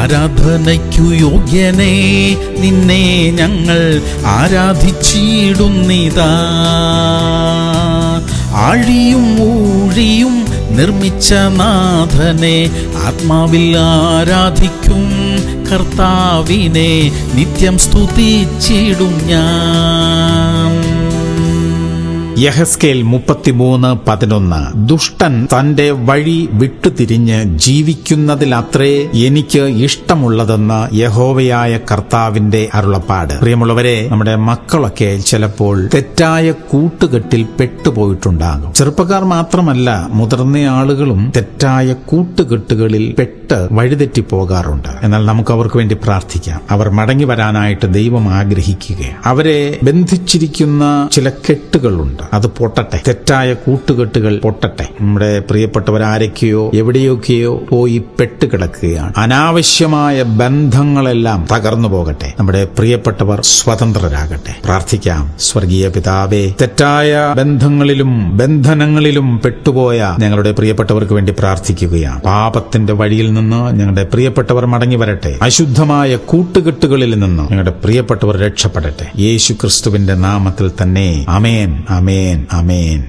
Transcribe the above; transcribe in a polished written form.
ആരാധനയ്ക്കു യോഗ്യനേ, നിന്നെ ഞങ്ങൾ ആരാധിച്ചിടുന്നിതാ. ആഴിയും ഊഴിയും നിർമ്മിച്ച നാഥനെ, ആത്മാവിൽ ആരാധിക്കും കർത്താവിനെ, നിത്യം സ്തുതിച്ചിടും ഞാൻ. യഹെസ്കേൽ 33:11. ദുഷ്ടൻ തന്റെ വഴി വിട്ടുതിരിഞ്ഞ് ജീവിക്കുന്നതിലത്രേ എനിക്ക് ഇഷ്ടമുള്ളതെന്ന് യഹോവയായ കർത്താവിന്റെ അരുളപ്പാട്. പ്രിയമുള്ളവരെ, നമ്മുടെ മക്കളൊക്കെ ചിലപ്പോൾ തെറ്റായ കൂട്ടുകെട്ടിൽ പെട്ടുപോയിട്ടുണ്ടാകും. ചെറുപ്പക്കാർ മാത്രമല്ല, മുതിർന്ന ആളുകളും തെറ്റായ കൂട്ടുകെട്ടുകളിൽ പെട്ട് വഴിതെറ്റി പോകാറുണ്ട്. എന്നാൽ നമുക്ക് അവർക്ക് വേണ്ടി പ്രാർത്ഥിക്കാം. അവർ മടങ്ങി വരാനായിട്ട് ദൈവം ആഗ്രഹിക്കുകയാണ്. അവരെ ബന്ധിച്ചിരിക്കുന്ന ചില കെട്ടുകളുണ്ട്, അത് പൊട്ടട്ടെ. തെറ്റായ കൂട്ടുകെട്ടുകൾ പൊട്ടട്ടെ. നമ്മുടെ പ്രിയപ്പെട്ടവരാരൊക്കെയോ എവിടെയൊക്കെയോ പോയി പെട്ടുകിടക്കുകയാണ്. അനാവശ്യമായ ബന്ധങ്ങളെല്ലാം തകർന്നു പോകട്ടെ. നമ്മുടെ പ്രിയപ്പെട്ടവർ സ്വതന്ത്രരാകട്ടെ. പ്രാർത്ഥിക്കാം. സ്വർഗീയ പിതാവേ, തെറ്റായ ബന്ധങ്ങളിലും ബന്ധനങ്ങളിലും പെട്ടുപോയ ഞങ്ങളുടെ പ്രിയപ്പെട്ടവർക്ക് വേണ്ടി പ്രാർത്ഥിക്കുകയാണ്. പാപത്തിന്റെ വഴിയിൽ നിന്ന് ഞങ്ങളുടെ പ്രിയപ്പെട്ടവർ മടങ്ങി വരട്ടെ. അശുദ്ധമായ കൂട്ടുകെട്ടുകളിൽ നിന്ന് ഞങ്ങളുടെ പ്രിയപ്പെട്ടവർ രക്ഷപ്പെടട്ടെ. യേശു ക്രിസ്തുവിന്റെ നാമത്തിൽ തന്നെ. ആമേൻ, ആമേൻ, ആമേൻ.